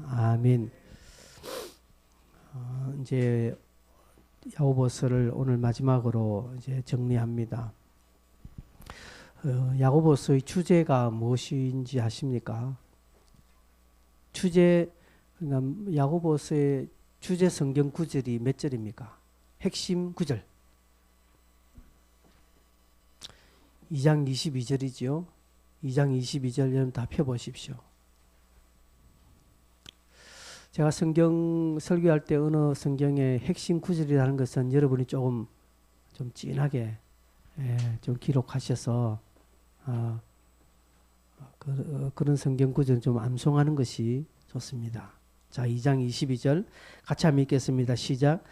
아멘. 이제 야고보서를 오늘 마지막으로 이제 정리합니다. 야고보서의 주제가 무엇인지 아십니까? 그러니까 야고보서의 주제 성경 구절이 몇 절입니까? 핵심 구절. 2장 22절이죠. 2장 22절 여러분 다 펴보십시오. 제가 성경 설교할 때 어느 성경의 핵심 구절이라는 것은 여러분이 조금 좀 진하게 좀 기록하셔서 그런 성경 구절을 좀 암송하는 것이 좋습니다. 자, 2장 22절 같이 한번 읽겠습니다. 시작.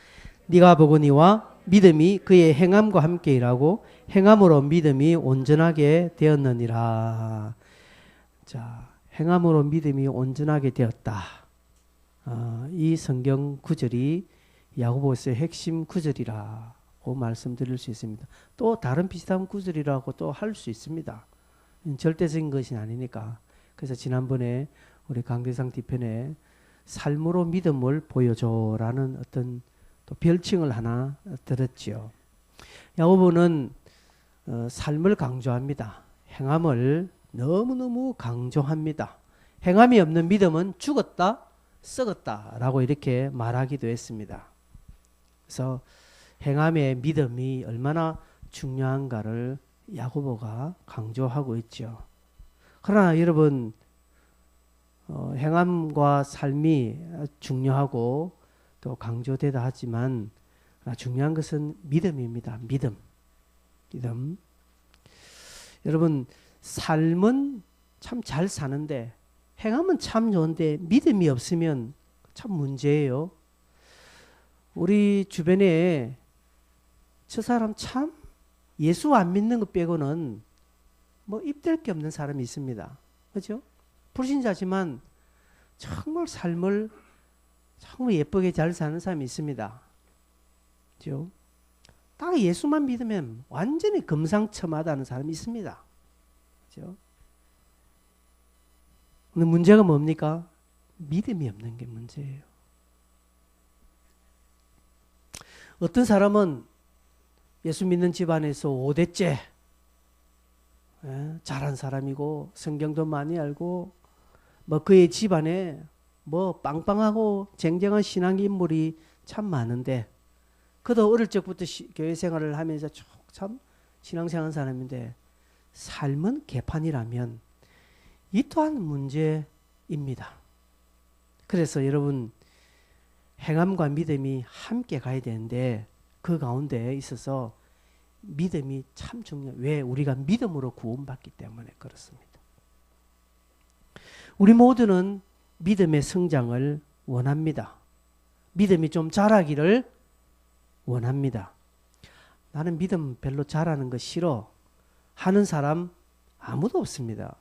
네가 보거니와 믿음이 그의 행함과 함께 일하고 행함으로 믿음이 온전하게 되었느니라. 자, 행함으로 믿음이 온전하게 되었다. 이 성경 구절이 야고보서의 핵심 구절이라고 말씀드릴 수 있습니다. 또 다른 비슷한 구절이라고 또 할 수 있습니다. 절대적인 것이 아니니까. 그래서 지난번에 우리 강대상 뒤편에 삶으로 믿음을 보여줘라는 어떤 또 별칭을 하나 들었지요. 야고보는 삶을 강조합니다. 행함을 너무너무 강조합니다. 행함이 없는 믿음은 죽었다, 썩었다 라고 이렇게 말하기도 했습니다. 그래서 행함의 믿음이 얼마나 중요한가를 야고보가 강조하고 있죠. 그러나 여러분 행함과 삶이 중요하고 또 강조되다 하지만 중요한 것은 믿음입니다. 믿음. 여러분 삶은 참 잘 사는데 행함은 참 좋은데 믿음이 없으면 참 문제예요. 우리 주변에 저 사람 참 예수 안 믿는 것 빼고는 뭐 입댈 게 없는 사람이 있습니다. 그렇죠? 불신자지만 정말 삶을 정말 예쁘게 잘 사는 사람이 있습니다. 그렇죠? 딱 예수만 믿으면 완전히 금상첨화다는 사람이 있습니다. 그렇죠? 근데 문제가 뭡니까? 믿음이 없는 게 문제예요. 어떤 사람은 예수 믿는 집안에서 5대째 잘한 사람이고 성경도 많이 알고 뭐 그의 집안에 뭐 빵빵하고 쟁쟁한 신앙 인물이 참 많은데 그도 어릴 적부터 교회 생활을 하면서 참 신앙생활한 사람인데 삶은 개판이라면 이 또한 문제입니다. 그래서 여러분 행함과 믿음이 함께 가야 되는데 그 가운데 있어서 믿음이 참 중요해요. 왜? 우리가 믿음으로 구원받기 때문에 그렇습니다. 우리 모두는 믿음의 성장을 원합니다. 믿음이 좀 자라기를 원합니다. 나는 믿음 별로 자라는 거 싫어 하는 사람 아무도 없습니다.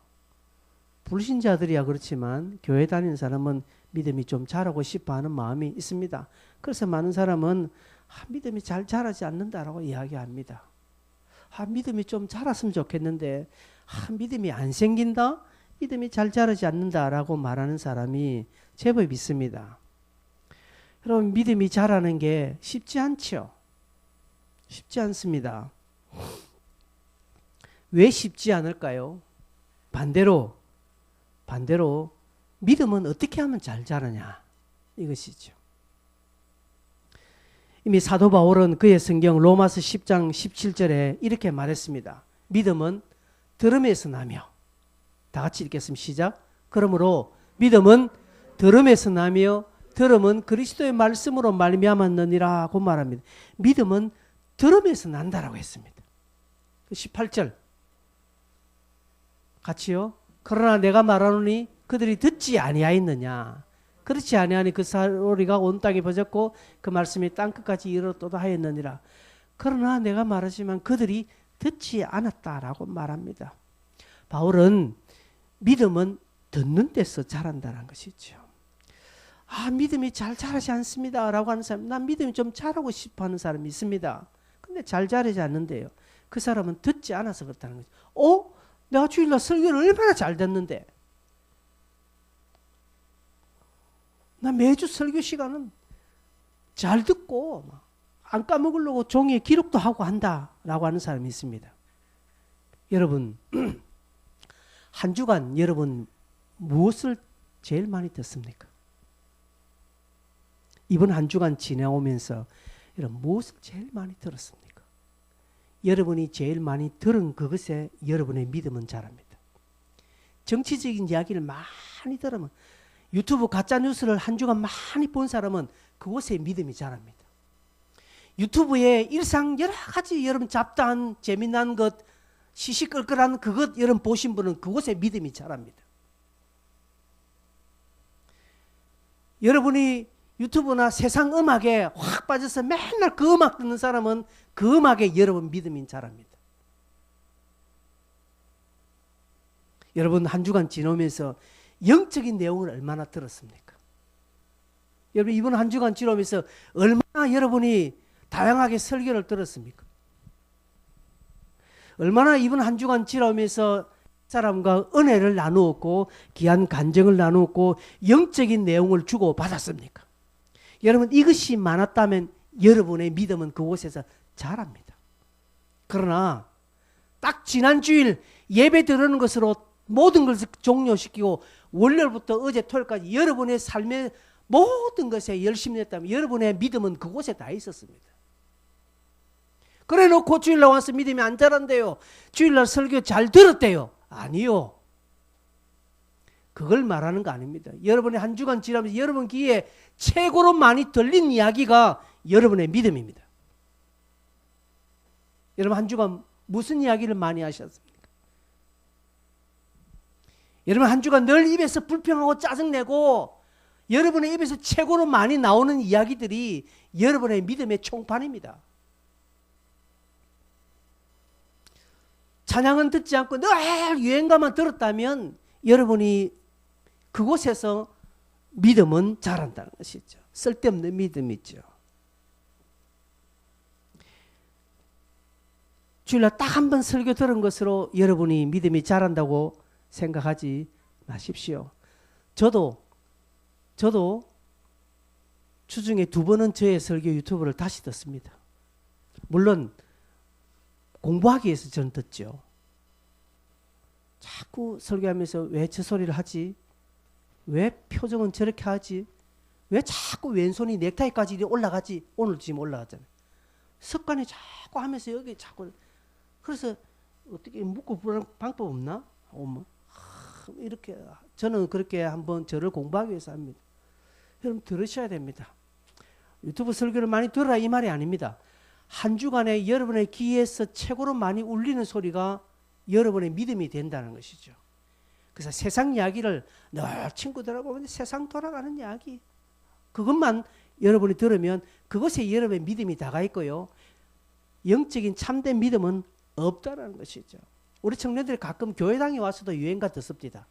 불신자들이야 그렇지만 교회 다니는 사람은 믿음이 좀 자라고 싶어 하는 마음이 있습니다. 그래서 많은 사람은 믿음이 잘 자라지 않는다라고 이야기합니다. 믿음이 좀 자랐으면 좋겠는데 믿음이 안 생긴다? 믿음이 잘 자라지 않는다라고 말하는 사람이 제법 있습니다. 여러분 믿음이 자라는 게 쉽지 않죠. 쉽지 않습니다. 왜 쉽지 않을까요? 반대로 믿음은 어떻게 하면 잘 자라냐 이것이죠. 이미 사도 바울은 그의 성경 로마서 10장 17절에 이렇게 말했습니다. 믿음은 들음에서 나며 다 같이 읽겠습니다. 시작. 그러므로 믿음은 들음에서 나며 들음은 그리스도의 말씀으로 말미암았느니라고 말합니다. 믿음은 들음에서 난다라고 했습니다. 18절 같이요. 그러나 내가 말하노니 그들이 듣지 아니하였느냐. 그렇지 아니하니 그 소리가 온 땅에 퍼졌고 그 말씀이 땅끝까지 이르렀도다 하였느니라. 그러나 내가 말하지만 그들이 듣지 않았다라고 말합니다. 바울은 믿음은 듣는 데서 자란다는 것이죠. 믿음이 잘 자라지 않습니다 라고 하는 사람, 난 믿음이 좀 자라고 싶어 하는 사람이 있습니다. 근데 잘 자라지 않는데요. 그 사람은 듣지 않아서 그렇다는 거죠. 내가 주일날 설교를 얼마나 잘 듣는데 나 매주 설교 시간은 잘 듣고 안 까먹으려고 종이에 기록도 하고 한다라고 하는 사람이 있습니다. 여러분, 한 주간 여러분 무엇을 제일 많이 듣습니까? 이번 한 주간 지나오면서 여러분 무엇을 제일 많이 들었습니까? 여러분이 제일 많이 들은 그것에 여러분의 믿음은 자랍니다. 정치적인 이야기를 많이 들으면, 유튜브 가짜뉴스를 한 주간 많이 본 사람은 그곳에 믿음이 자랍니다. 유튜브에 일상 여러 가지 여러분 잡다한 재미난 것, 시시끌끌한 그것 여러분 보신 분은 그곳에 믿음이 자랍니다. 여러분이 유튜브나 세상 음악에 확 빠져서 맨날 그 음악 듣는 사람은 그 음악에 여러분 믿음이 자랍니다. 여러분 한 주간 지나오면서 영적인 내용을 얼마나 들었습니까? 여러분 이번 한 주간 지나오면서 얼마나 여러분이 다양하게 설교를 들었습니까? 얼마나 이번 한 주간 지나오면서 사람과 은혜를 나누었고 귀한 간증을 나누었고 영적인 내용을 주고 받았습니까? 여러분 이것이 많았다면 여러분의 믿음은 그곳에서 자랍니다. 그러나 딱 지난 주일 예배 드리는 것으로 모든 것을 종료시키고 월요일부터 어제 토요일까지 여러분의 삶의 모든 것에 열심히 했다면 여러분의 믿음은 그곳에 다 있었습니다. 그래 놓고 주일날 와서 믿음이 안 자란대요. 주일날 설교 잘 들었대요. 아니요. 그걸 말하는 거 아닙니다. 여러분의 한 주간 지나면서 여러분 귀에 최고로 많이 들린 이야기가 여러분의 믿음입니다. 여러분 한 주간 무슨 이야기를 많이 하셨습니까? 여러분 한 주간 늘 입에서 불평하고 짜증내고 여러분의 입에서 최고로 많이 나오는 이야기들이 여러분의 믿음의 총판입니다. 찬양은 듣지 않고 늘 유행가만 들었다면 여러분이 그곳에서 믿음은 자란다는 것이죠. 쓸데없는 믿음이죠. 주일날 딱 한 번 설교 들은 것으로 여러분이 믿음이 자란다고 생각하지 마십시오. 저도 주중에 2번은 저의 설교 유튜브를 다시 듣습니다. 물론 공부하기 위해서 저는 듣죠. 자꾸 설교하면서 왜 저 소리를 하지? 왜 표정은 저렇게 하지? 왜 자꾸 왼손이 넥타이까지 올라가지? 오늘 지금 올라가잖아요. 습관이 자꾸 하면서 여기 자꾸, 그래서 어떻게 묶고 부르는 방법 없나? 이렇게 저는 그렇게 한번 저를 공부하기 위해서 합니다. 여러분 들으셔야 됩니다. 유튜브 설교를 많이 들으라 이 말이 아닙니다. 한 주간에 여러분의 귀에서 최고로 많이 울리는 소리가 여러분의 믿음이 된다는 것이죠. 그래서 세상 이야기를 늘 친구들하고 세상 돌아가는 이야기 그것만 여러분이 들으면 그것에 여러분의 믿음이 다가 있고요. 영적인 참된 믿음은 없다는 것이죠. 우리 청년들이 가끔 교회당에 와서도 유행가 듣습니다.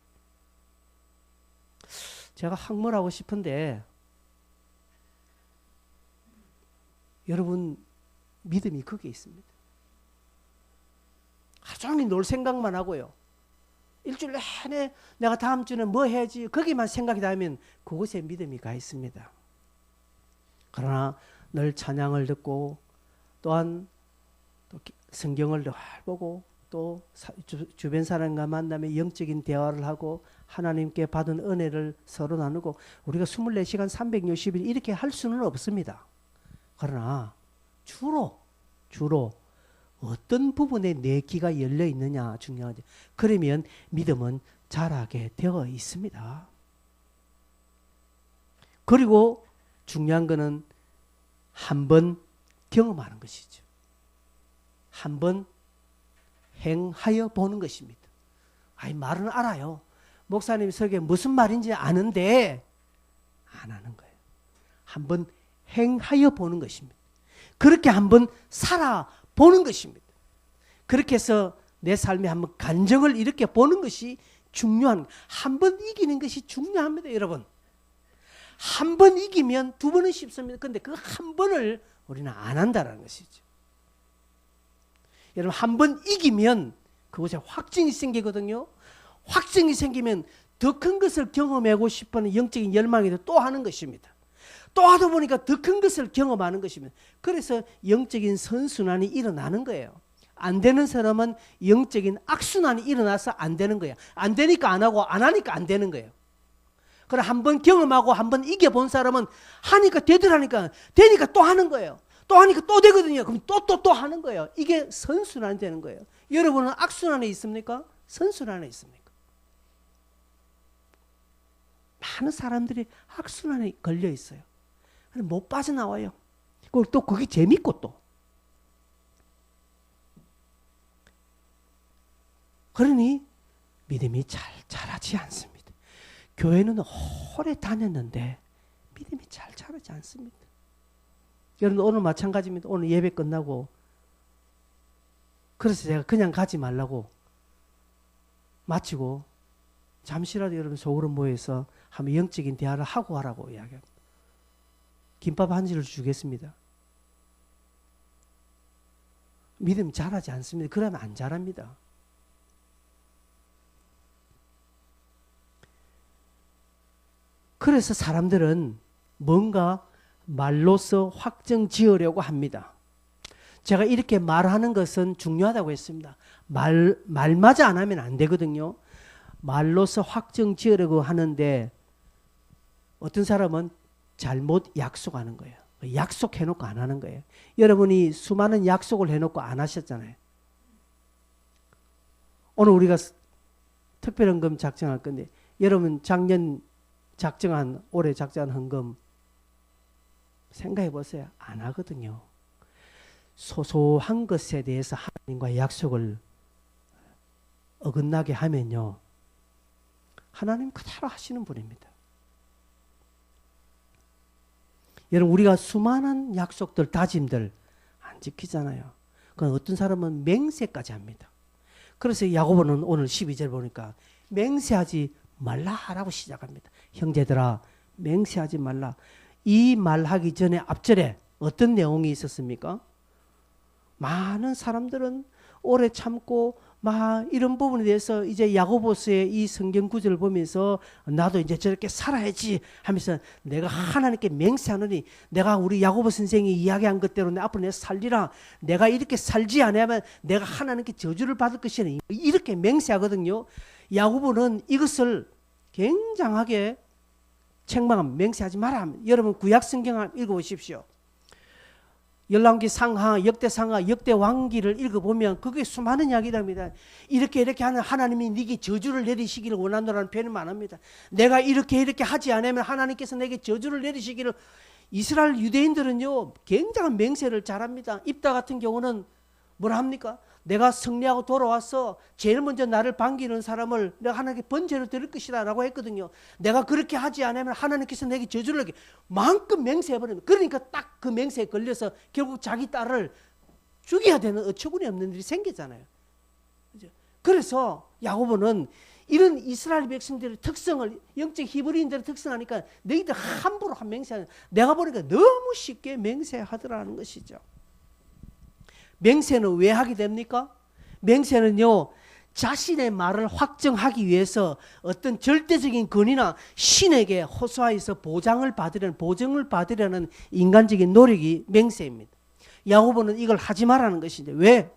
제가 항목하고 싶은데 여러분 믿음이 거기에 있습니다. 하루 종일 놀 생각만 하고요. 일주일 내내 내가 다음 주는 뭐 해야지 거기만 생각이 나면 그곳에 믿음이 가 있습니다. 그러나 늘 찬양을 듣고 또한 또 성경을 늘 보고 또 주변 사람과 만나며 영적인 대화를 하고 하나님께 받은 은혜를 서로 나누고 우리가 24시간 360일 이렇게 할 수는 없습니다. 그러나 주로 어떤 부분에 내 귀가 열려 있느냐 중요하죠. 그러면 믿음은 자라게 되어 있습니다. 그리고 중요한 것은 한번 경험하는 것이죠. 한번 행하여 보는 것입니다. 아니 말은 알아요. 목사님 설교에 무슨 말인지 아는데 안 하는 거예요. 한번 행하여 보는 것입니다. 그렇게 한번 살아보는 것입니다. 그렇게 해서 내 삶에 한번 간증을 일으켜 보는 것이 중요한, 한번 이기는 것이 중요합니다. 여러분. 한 번 이기면 2번은 쉽습니다. 그런데 그 한 번을 우리는 안 한다는 것이죠. 여러분 한 번 이기면 그곳에 확증이 생기거든요. 확증이 생기면 더 큰 것을 경험하고 싶은 영적인 열망이 또 하는 것입니다. 또 하다 보니까 더 큰 것을 경험하는 것입니다. 그래서 영적인 선순환이 일어나는 거예요. 안 되는 사람은 영적인 악순환이 일어나서 안 되는 거예요. 안 되니까 안 하고 안 하니까 안 되는 거예요. 그럼 한번 경험하고 한번 이겨본 사람은 하니까 되더라니까 되니까 또 하는 거예요. 또 하니까 또 되거든요. 그럼 또 하는 거예요. 이게 선순환이 되는 거예요. 여러분은 악순환에 있습니까? 선순환에 있습니까? 많은 사람들이 악순환에 걸려 있어요. 못 빠져나와요. 그리고 또 그게 재밌고 또. 그러니 믿음이 잘 자라지 않습니다. 교회는 오래 다녔는데 믿음이 잘 자라지 않습니다. 여러분 오늘 마찬가지입니다. 오늘 예배 끝나고 그래서 제가 그냥 가지 말라고 마치고 잠시라도 여러분 속으로 모여서 한번 영적인 대화를 하고 하라고 이야기합니다. 김밥 한 줄을 주겠습니다. 믿음 자라지 않습니다. 그러면 안 자랍니다. 그래서 사람들은 뭔가 말로서 확정 지으려고 합니다. 제가 이렇게 말하는 것은 중요하다고 했습니다. 말마저 안 하면 안 되거든요. 말로서 확정 지으려고 하는데 어떤 사람은 잘못 약속하는 거예요. 약속해놓고 안 하는 거예요. 여러분이 수많은 약속을 해놓고 안 하셨잖아요. 오늘 우리가 특별헌금 작정할 건데 여러분 작년 작정한 올해 작정한 헌금 생각해 보세요. 안 하거든요. 소소한 것에 대해서 하나님과 약속을 어긋나게 하면요. 하나님 그대로 하시는 분입니다. 여러분 우리가 수많은 약속들, 다짐들 안 지키잖아요. 그건 어떤 사람은 맹세까지 합니다. 그래서 야고보는 오늘 12절 보니까 맹세하지 말라라고 시작합니다. 형제들아 맹세하지 말라. 이 말하기 전에 앞절에 어떤 내용이 있었습니까? 많은 사람들은 오래 참고 막 이런 부분에 대해서 이제 야고보서의 이 성경 구절을 보면서 나도 이제 저렇게 살아야지 하면서 내가 하나님께 맹세하노니 내가 우리 야고보 선생이 이야기한 것대로 내 앞으로 내가 살리라. 내가 이렇게 살지 않으면 내가 하나님께 저주를 받을 것이니 이렇게 맹세하거든요. 야고보는 이것을 굉장하게 책망하면 맹세하지 마라. 여러분 구약 성경 읽어보십시오. 열왕기 상하, 역대 상하, 역대 왕기를 읽어보면 그게 수많은 이야기랍니다. 이렇게 하는 하나님이 네게 저주를 내리시기를 원한다는 표현을 많합니다. 내가 이렇게 하지 않으면 하나님께서 내게 저주를 내리시기를. 이스라엘 유대인들은요 굉장한 맹세를 잘합니다. 입다 같은 경우는 뭐라 합니까? 내가 승리하고 돌아와서 제일 먼저 나를 반기는 사람을 내가 하나님께 번제로 드릴 것이다 라고 했거든요. 내가 그렇게 하지 않으면 하나님께서 내게 저주를 하게 마음껏 맹세해버립니다. 그러니까 딱 그 맹세에 걸려서 결국 자기 딸을 죽여야 되는 어처구니 없는 일이 생기잖아요. 그래서 야고보는 이런 이스라엘 백성들의 특성을 영적 히브리인들의 특성하니까 너희들 함부로 한 맹세하는 내가 보니까 너무 쉽게 맹세하더라는 것이죠. 맹세는 왜 하게 됩니까? 맹세는요 자신의 말을 확정하기 위해서 어떤 절대적인 권위나 신에게 호소하여서 보정을 받으려는 인간적인 노력이 맹세입니다. 야고보는 이걸 하지 말라는 것인데 왜?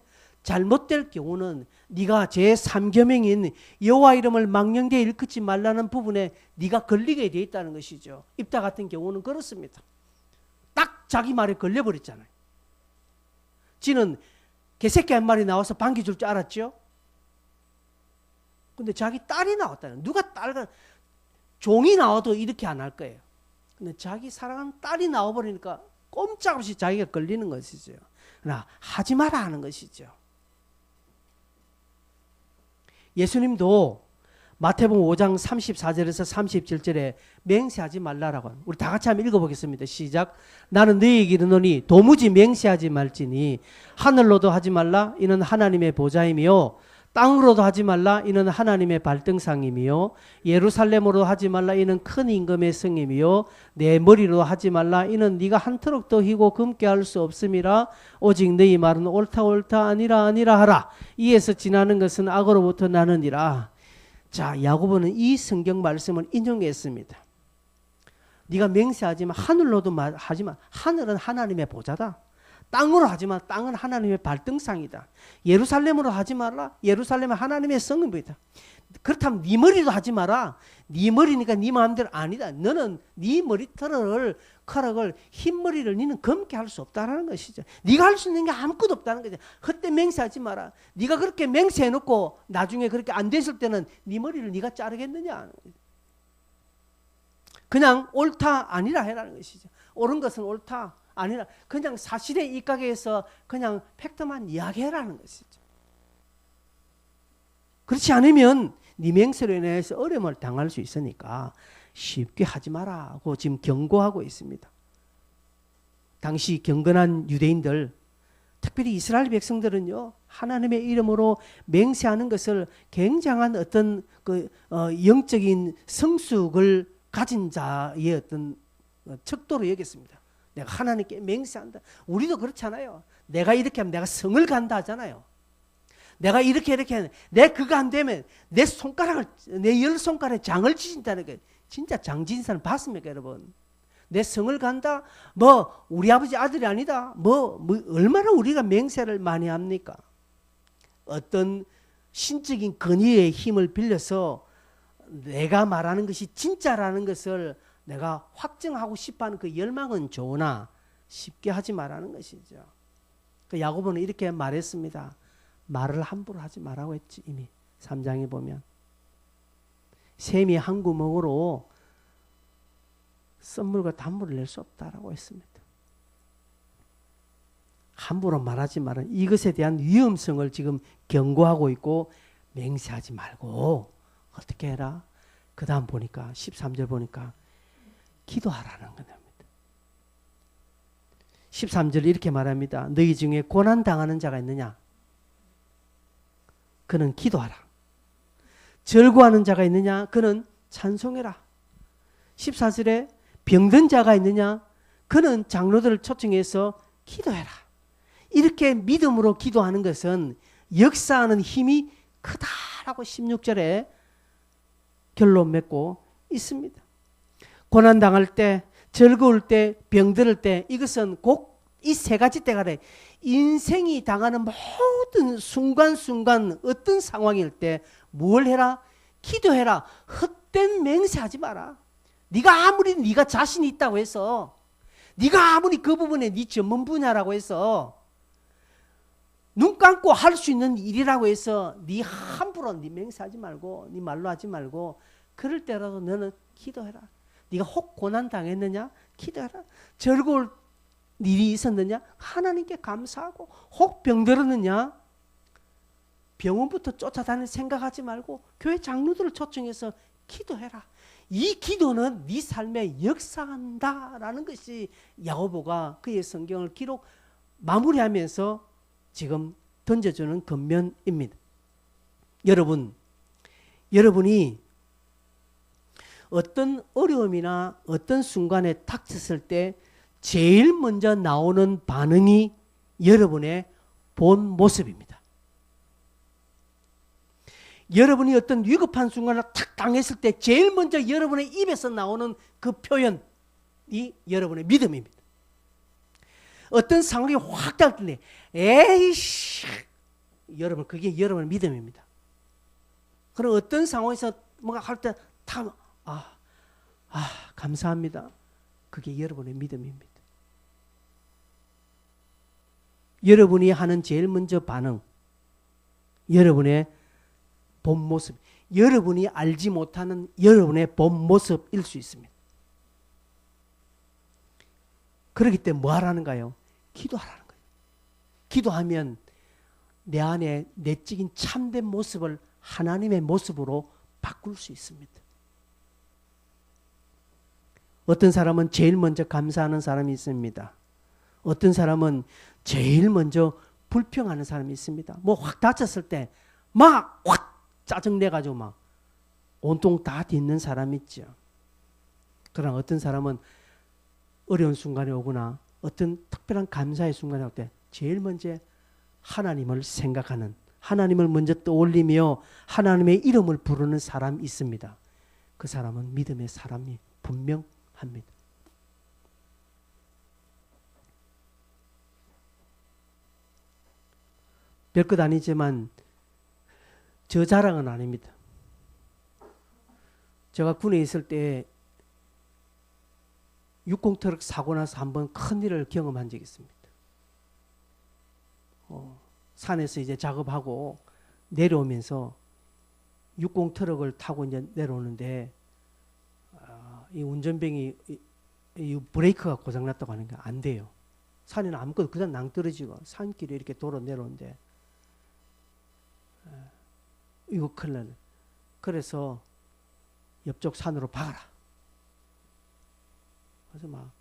잘못될 경우는 네가 제3계명인 여호와 이름을 망령되이 일컫지 말라는 부분에 네가 걸리게 돼 있다는 것이죠. 입다 같은 경우는 그렇습니다. 딱 자기 말에 걸려버렸잖아요. 지는 개새끼 한 마리 나와서 반겨줄 줄 알았죠? 근데 자기 딸이 나왔다는 누가 딸과 종이 나와도 이렇게 안 할 거예요. 근데 자기 사랑하는 딸이 나와버리니까 꼼짝없이 자기가 걸리는 것이죠. 그러나 하지 마라 하는 것이죠. 예수님도 마태복음 5장 34절에서 37절에 맹세하지 말라라고 합니다. 우리 다 같이 한번 읽어보겠습니다. 시작. 나는 너희에게 이르노니 도무지 맹세하지 말지니 하늘로도 하지 말라 이는 하나님의 보좌이며 땅으로도 하지 말라 이는 하나님의 발등상이며 예루살렘으로 하지 말라 이는 큰 임금의 성임이요 내 머리로 하지 말라 이는 네가 한트럭 더 희고 금게 할 수 없음이라 오직 너희 말은 옳다 아니라 하라 이에서 지나는 것은 악으로부터 나느니라. 자, 야고보는 이 성경 말씀을 인용했습니다. 네가 맹세하지만 하늘로도 하지만 하늘은 하나님의 보좌다. 땅으로 하지만 땅은 하나님의 발등상이다. 예루살렘으로 하지 말라. 예루살렘은 하나님의 성읍이다. 그렇다면 네 머리도 하지 마라. 네 머리니까 네 마음대로 아니다. 너는 네 머리털을 커락을 흰머리를 너는 검게 할 수 없다라는 것이죠. 네가 할 수 있는 게 아무것도 없다는 거죠. 헛된 맹세하지 마라. 네가 그렇게 맹세해놓고 나중에 그렇게 안 됐을 때는 네 머리를 네가 자르겠느냐. 그냥 옳다 아니라 해라는 것이죠. 옳은 것은 옳다 아니라 그냥 사실에 입각해서 그냥 팩트만 이야기해라는 것이죠. 그렇지 않으면 네 맹세로 인해서 어려움을 당할 수 있으니까 쉽게 하지 마라고 지금 경고하고 있습니다. 당시 경건한 유대인들, 특별히 이스라엘 백성들은요, 하나님의 이름으로 맹세하는 것을 굉장한 어떤 영적인 성숙을 가진 자의 어떤 척도로 여겼습니다. 내가 하나님께 맹세한다. 우리도 그렇잖아요. 내가 이렇게 하면 내가 성을 간다 하잖아요. 내가 이렇게 하면 내 그거 안 되면 내 손가락을 내 열 손가락에 장을 지진다는 게 진짜 장진 사람 봤습니까, 여러분? 내 성을 간다. 뭐 우리 아버지 아들이 아니다. 뭐 얼마나 우리가 맹세를 많이 합니까? 어떤 신적인 권위의 힘을 빌려서 내가 말하는 것이 진짜라는 것을 내가 확증하고 싶어하는 그 열망은 좋으나 쉽게 하지 말라는 것이죠. 그 야고보는 이렇게 말했습니다. 말을 함부로 하지 말라고 했지. 이미 3장에 보면 샘이 한 구멍으로 썬물과 단물을 낼 수 없다라고 했습니다. 함부로 말하지 말은 이것에 대한 위험성을 지금 경고하고 있고 맹세하지 말고 어떻게 해라? 그 다음 보니까 13절 보니까 기도하라는 겁니다. 13절 이렇게 말합니다. 너희 중에 고난당하는 자가 있느냐? 그는 기도하라. 절구하는 자가 있느냐? 그는 찬송해라. 14절에 병든 자가 있느냐? 그는 장로들을 초청해서 기도해라. 이렇게 믿음으로 기도하는 것은 역사하는 힘이 크다라고 16절에 결론 맺고 있습니다. 고난당할 때, 즐거울 때, 병들을 때 이것은 꼭 이 세 가지 때가 인생이 당하는 모든 순간순간 어떤 상황일 때 뭘 해라? 기도해라. 헛된 맹세하지 마라. 네가 아무리 네가 자신이 있다고 해서 네가 아무리 그 부분에 네 전문 분야라고 해서 눈 감고 할 수 있는 일이라고 해서 네 함부로 네 맹세하지 말고 네 말로 하지 말고 그럴 때라도 너는 기도해라. 네가 혹 고난 당했느냐? 기도해라. 즐거울 일이 있었느냐? 하나님께 감사하고 혹 병들었느냐? 병원부터 쫓아다닐 생각하지 말고 교회 장로들을 초청해서 기도해라. 이 기도는 네 삶에 역사한다라는 것이 야고보가 그의 성경을 기록 마무리하면서 지금 던져주는 겉면입니다. 여러분이 어떤 어려움이나 어떤 순간에 닥쳤을 때 제일 먼저 나오는 반응이 여러분의 본 모습입니다. 여러분이 어떤 위급한 순간을 탁 당했을 때 제일 먼저 여러분의 입에서 나오는 그 표현이 여러분의 믿음입니다. 어떤 상황이 확 닿을 때 에이씨 여러분 그게 여러분의 믿음입니다. 그럼 어떤 상황에서 뭔가 할 때 다 감사합니다. 그게 여러분의 믿음입니다. 여러분이 하는 제일 먼저 반응, 여러분의 본 모습, 여러분이 알지 못하는 여러분의 본 모습일 수 있습니다. 그렇기 때문에 뭐 하라는가요? 기도하라는 거예요. 기도하면 내 안에 내적인 참된 모습을 하나님의 모습으로 바꿀 수 있습니다. 어떤 사람은 제일 먼저 감사하는 사람이 있습니다. 어떤 사람은 제일 먼저 불평하는 사람이 있습니다. 뭐 확 다쳤을 때 막 확 짜증내가지고 막 온통 다 딛는 사람이 있죠. 그러나 어떤 사람은 어려운 순간에 오거나 어떤 특별한 감사의 순간에 올 때 제일 먼저 하나님을 생각하는, 하나님을 먼저 떠올리며 하나님의 이름을 부르는 사람이 있습니다. 그 사람은 믿음의 사람이 분명합니다. 별것 아니지만 저 자랑은 아닙니다. 제가 군에 있을 때 육공트럭 사고 나서 한번 큰일을 경험한 적이 있습니다. 산에서 이제 작업하고 내려오면서 육공트럭을 타고 이제 내려오는데 이 운전병이 이 브레이크가 고장났다고 하는 게 안 돼요. 산에는 아무것도 그냥 낭떠러지고 산길에 이렇게 도로 내려오는데 이거 큰일 나네. 그래서 옆쪽 산으로 박아라. 그래서 막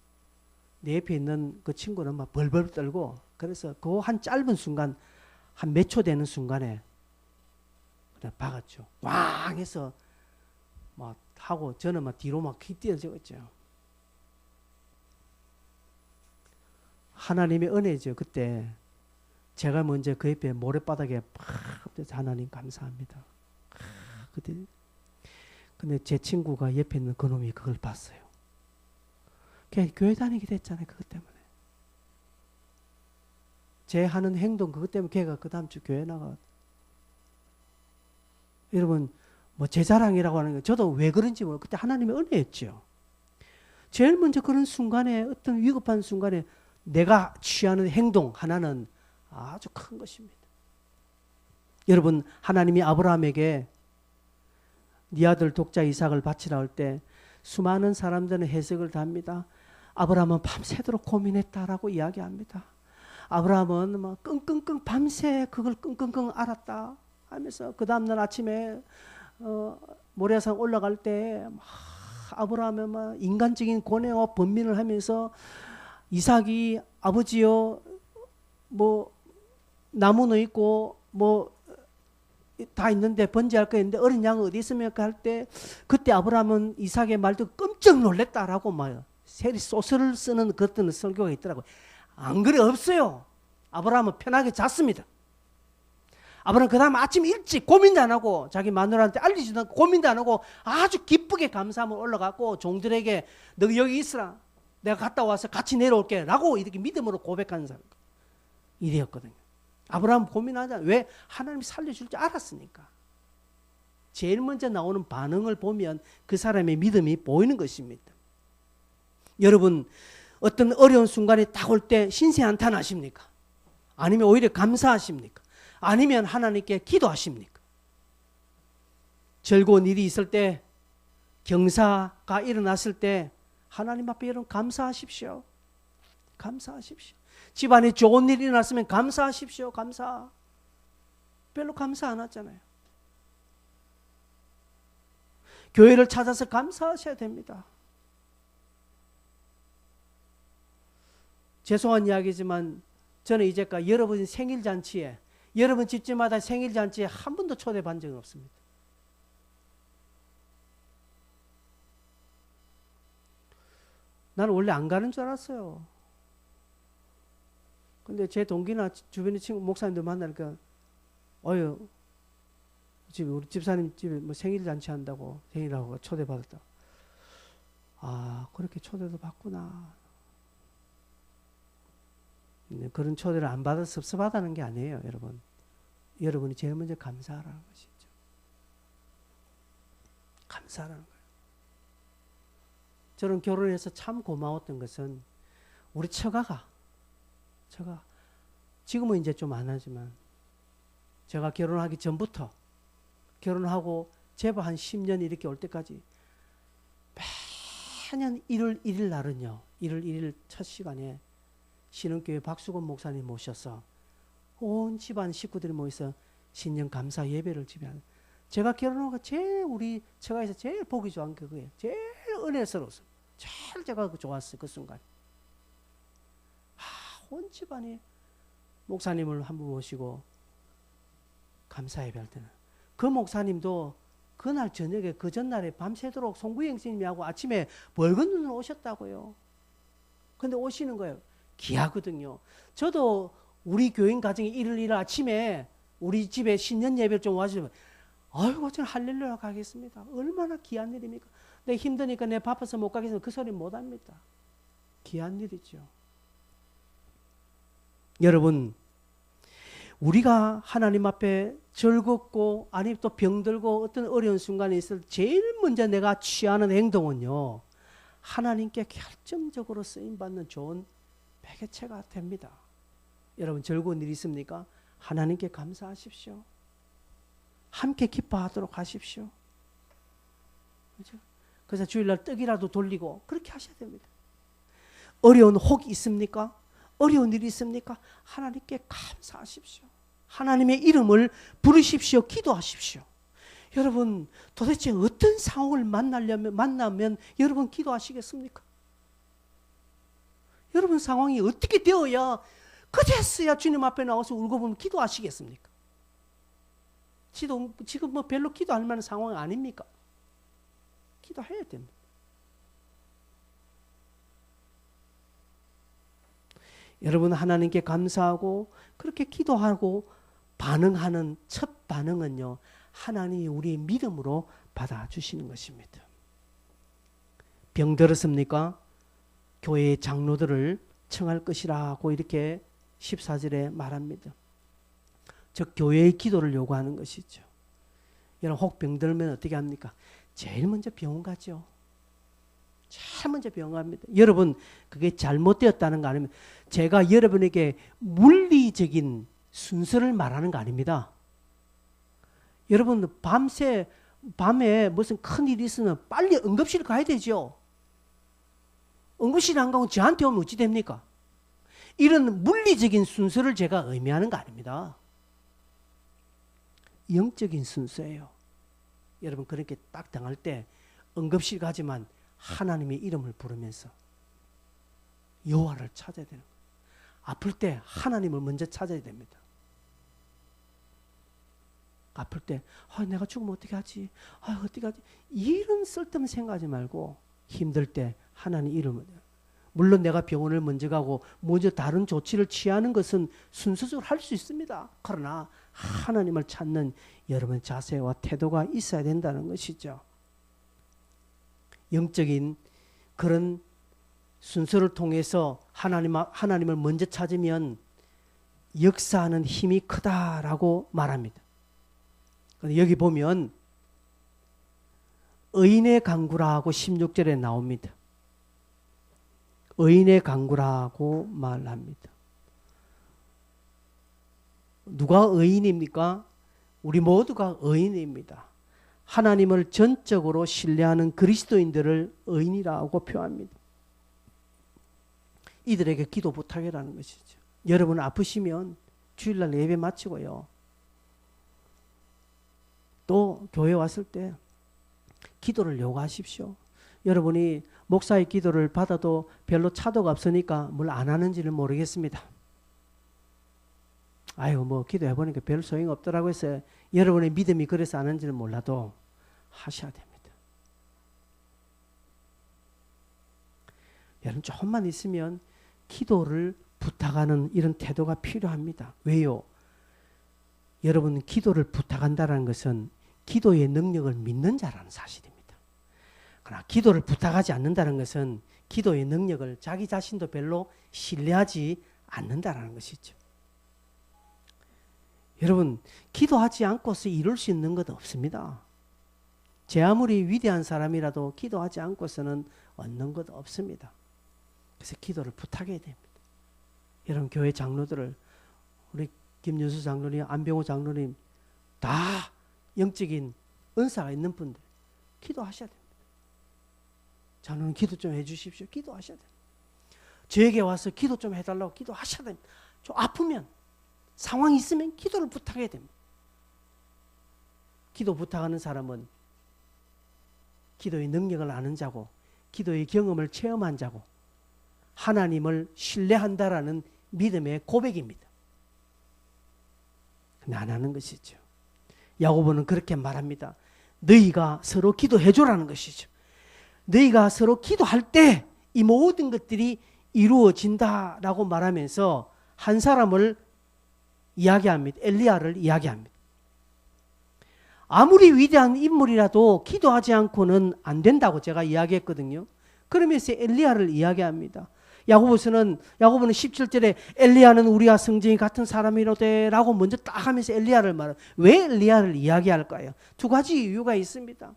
내 옆에 있는 그 친구는 막 벌벌 떨고, 그래서 그 한 짧은 순간, 한 몇 초 되는 순간에 그냥 박았죠. 왕 해서 막 하고 저는 막 뒤로 막 뛰어졌죠. 하나님의 은혜죠. 그때 제가 먼저 그 옆에 모래바닥에 팍 하나님 감사합니다. 그때 근데 제 친구가 옆에 있는 그놈이 그걸 봤어요. 걔 교회 다니게 됐잖아요. 그것 때문에. 제 하는 행동 그것 때문에 걔가 그 다음 주 교회 나가. 여러분 뭐 제 자랑이라고 하는 거 저도 왜 그런지 모르고 그때 하나님의 은혜였죠. 제일 먼저 그런 순간에 어떤 위급한 순간에 내가 취하는 행동 하나는 아주 큰 것입니다. 여러분 하나님이 아브라함에게 네 아들 독자 이삭을 바치라 할 때 수많은 사람들은 해석을 다 합니다. 아브라함은 밤새도록 고민했다라고 이야기합니다. 아브라함은 막 끙끙끙 밤새 그걸 끙끙끙 알았다 하면서 그 다음날 아침에 모리아산 올라갈 때 아브라함은 막 인간적인 고뇌와 번민을 하면서 이삭이 아버지요 뭐 나무는 있고 뭐 다 있는데 번제할 거 있는데 어린 양은 어디 있습니까 할 때 그때 아브라함은 이삭의 말 듣고 깜짝 놀랐다라고 막 세리 소설을 쓰는 그것들은 설교가 있더라고요. 안 그래 없어요. 아브라함은 편하게 잤습니다. 아브라함은 그 다음 아침 일찍 고민도 안 하고 자기 마누라한테 알리지도 않고 고민도 안 하고 아주 기쁘게 감사함을 올라갔고 종들에게 너 여기 있으라 내가 갔다 와서 같이 내려올게 라고 이렇게 믿음으로 고백하는 사람 일이었거든요. 아브라함 고민하지 않아요. 왜? 하나님이 살려줄 줄 알았으니까. 제일 먼저 나오는 반응을 보면 그 사람의 믿음이 보이는 것입니다. 여러분 어떤 어려운 순간이 딱 올 때 신세한탄하십니까? 아니면 오히려 감사하십니까? 아니면 하나님께 기도하십니까? 즐거운 일이 있을 때 경사가 일어났을 때 하나님 앞에 여러분 감사하십시오. 감사하십시오. 집안에 좋은 일이 일어났으면 감사하십시오. 감사. 별로 감사 안 하잖아요. 교회를 찾아서 감사하셔야 됩니다. 죄송한 이야기지만 저는 이제까지 여러분 생일잔치에 여러분 집집마다 생일잔치에 한 번도 초대받은 적은 없습니다. 나는 원래 안 가는 줄 알았어요. 근데 제 동기나 주변의 친구 목사님들 만나니까 어휴 집에 우리 집사님 집에 뭐 생일 잔치 한다고 생일하고 초대받았다. 아 그렇게 초대도 받구나. 그런 초대를 안 받아서 섭섭하다는 게 아니에요, 여러분. 여러분이 제일 먼저 감사하라는 것이죠. 감사하라는 거예요. 저는 결혼해서 참 고마웠던 것은 우리 처가가 지금은 이제 좀 안 하지만 제가 결혼하기 전부터 결혼하고 제법 한 10년 이렇게 올 때까지 매년 1월 1일 날은요. 1월 1일 첫 시간에 신흥교회 박수건 목사님 모셔서 온 집안 식구들이 모여서 신년 감사 예배를 지배하는. 제가 결혼하고 제일 우리 처가에서 제일 보기 좋은 게 그거예요. 제일 은혜스러웠어. 제일 제가 좋았어요. 그 순간. 온 집안이 목사님을 한번 모시고 감사 예배할 때는 그 목사님도 그날 저녁에 그 전날에 밤새도록 송구영 스님하고 아침에 붉은 눈으로 오셨다고요. 근데 오시는 거예요. 귀하거든요. 저도 우리 교인 가정이 1월 1일 아침에 우리 집에 신년 예배를 좀 와주면 아이고 저는 할렐루야 가겠습니다. 얼마나 귀한 일입니까? 내 힘드니까 내 바빠서 못 가겠으면 그 소리 못 합니다. 귀한 일이죠. 여러분, 우리가 하나님 앞에 즐겁고 아니 또 병들고 어떤 어려운 순간에 있을 제일 먼저 내가 취하는 행동은요, 하나님께 결정적으로 쓰임받는 좋은 매개체가 됩니다. 여러분, 즐거운 일 있습니까? 하나님께 감사하십시오. 함께 기뻐하도록 하십시오. 그렇죠? 그래서 주일날 떡이라도 돌리고 그렇게 하셔야 됩니다. 어려운 혹 있습니까? 어려운 일이 있습니까? 하나님께 감사하십시오. 하나님의 이름을 부르십시오. 기도하십시오. 여러분, 도대체 어떤 상황을 만나면 여러분 기도하시겠습니까? 여러분 상황이 어떻게 되어야 그제서야 주님 앞에 나와서 울고 보면 기도하시겠습니까? 지금 뭐 별로 기도할 만한 상황 아닙니까? 기도해야 됩니다. 여러분, 하나님께 감사하고 그렇게 기도하고 반응하는 첫 반응은요, 하나님이 우리의 믿음으로 받아주시는 것입니다. 병들었습니까? 교회의 장로들을 청할 것이라고 이렇게 14절에 말합니다. 즉 교회의 기도를 요구하는 것이죠. 여러분, 혹 병들면 어떻게 합니까? 제일 먼저 병원 가죠. 제일 먼저 병원 갑니다. 여러분, 그게 잘못되었다는 거 아니면 제가 여러분에게 물리적인 순서를 말하는 거 아닙니다. 여러분, 밤에 무슨 큰일이 있으면 빨리 응급실 가야 되죠. 응급실 안 가고 저한테 오면 어찌 됩니까? 이런 물리적인 순서를 제가 의미하는 거 아닙니다. 영적인 순서예요. 여러분, 그렇게 딱 당할 때 응급실 가지만 하나님의 이름을 부르면서 여호와를 찾아야 되는 거예요. 아플 때 하나님을 먼저 찾아야 됩니다. 아플 때 내가 죽으면 어떻게 하지? 어떻게 하지? 이런 쓸데없는 생각하지 말고 힘들 때 하나님 이름을, 물론 내가 병원을 먼저 가고 먼저 다른 조치를 취하는 것은 순서적으로 할 수 있습니다. 그러나 하나님을 찾는 여러분 자세와 태도가 있어야 된다는 것이죠. 영적인 그런 순서를 통해서 하나님을 먼저 찾으면 역사하는 힘이 크다라고 말합니다. 여기 보면 의인의 강구라고 16절에 나옵니다. 의인의 강구라고 말합니다. 누가 의인입니까? 우리 모두가 의인입니다. 하나님을 전적으로 신뢰하는 그리스도인들을 의인이라고 표합니다. 이들에게 기도 부탁이라는 것이죠. 여러분 아프시면 주일날 예배 마치고요, 또 교회 왔을 때 기도를 요구하십시오. 여러분이 목사의 기도를 받아도 별로 차도가 없으니까 뭘 안 하는지는 모르겠습니다. 뭐 기도해보니까 별 소용이 없더라고 해서 여러분의 믿음이 그래서 안 하는지는 몰라도 하셔야 됩니다. 여러분 조금만 있으면 기도를 부탁하는 이런 태도가 필요합니다. 왜요? 여러분, 기도를 부탁한다는 것은 기도의 능력을 믿는 자라는 사실입니다. 그러나 기도를 부탁하지 않는다는 것은 기도의 능력을 자기 자신도 별로 신뢰하지 않는다는 것이죠. 여러분, 기도하지 않고서 이룰 수 있는 것 없습니다. 제 아무리 위대한 사람이라도 기도하지 않고서는 얻는 것 없습니다. 그래서 기도를 부탁해야 됩니다. 여러분, 교회 장로들을, 우리 김윤수 장로님, 안병호 장로님 다 영적인 은사가 있는 분들 기도하셔야 됩니다. 장로님 기도 좀 해주십시오. 기도하셔야 됩니다. 저에게 와서 기도 좀 해달라고 기도하셔야 됩니다. 좀 아프면, 상황이 있으면 기도를 부탁해야 됩니다. 기도 부탁하는 사람은 기도의 능력을 아는 자고 기도의 경험을 체험한 자고 하나님을 신뢰한다라는 믿음의 고백입니다. 근데 안 하는 것이죠. 야고보는 그렇게 말합니다. 너희가 서로 기도해줘라는 것이죠. 너희가 서로 기도할 때 이 모든 것들이 이루어진다라고 말하면서 한 사람을 이야기합니다. 엘리야를 이야기합니다. 아무리 위대한 인물이라도 기도하지 않고는 안 된다고 제가 이야기했거든요. 그러면서 엘리야를 이야기합니다. 야고보는 17절에 엘리야는 우리와 성정이 같은 사람이로되라고 먼저 딱 하면서 엘리야를 말해요. 왜 엘리야를 이야기할까요? 두 가지 이유가 있습니다.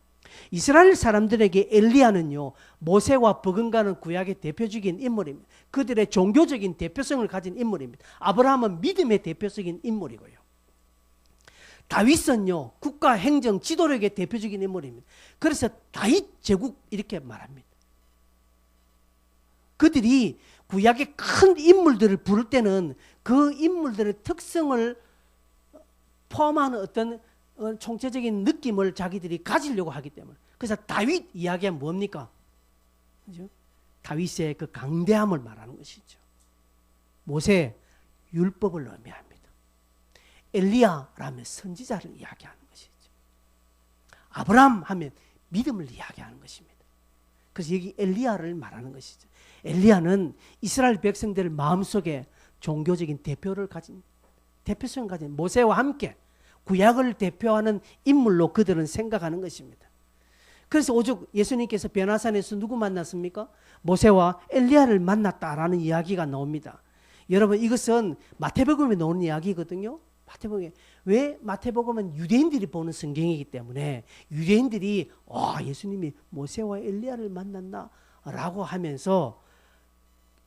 이스라엘 사람들에게 엘리야는요, 모세와 버금가는 구약의 대표적인 인물입니다. 그들의 종교적인 대표성을 가진 인물입니다. 아브라함은 믿음의 대표적인 인물이고요. 다윗은요, 국가 행정 지도력의 대표적인 인물입니다. 그래서 다윗 제국 이렇게 말합니다. 그들이 구약의 큰 인물들을 부를 때는 그 인물들의 특성을 포함하는 어떤 총체적인 느낌을 자기들이 가지려고 하기 때문에. 그래서 다윗 이야기가 뭡니까? 그죠? 다윗의 그 강대함을 말하는 것이죠. 모세 율법을 의미합니다. 엘리야라면 선지자를 이야기하는 것이죠. 아브라함 하면 믿음을 이야기하는 것입니다. 그래서 여기 엘리야를 말하는 것이죠. 엘리야는 이스라엘 백성들 마음속에 종교적인 대표성을 가진 모세와 함께 구약을 대표하는 인물로 그들은 생각하는 것입니다. 그래서 오죽 예수님께서 변화산에서 누구 만났습니까? 모세와 엘리야를 만났다라는 이야기가 나옵니다. 여러분, 이것은 마태복음에 나오는 이야기거든요. 왜 마태복음은 유대인들이 보는 성경이기 때문에 유대인들이 예수님이 모세와 엘리야를 만났나? 라고 하면서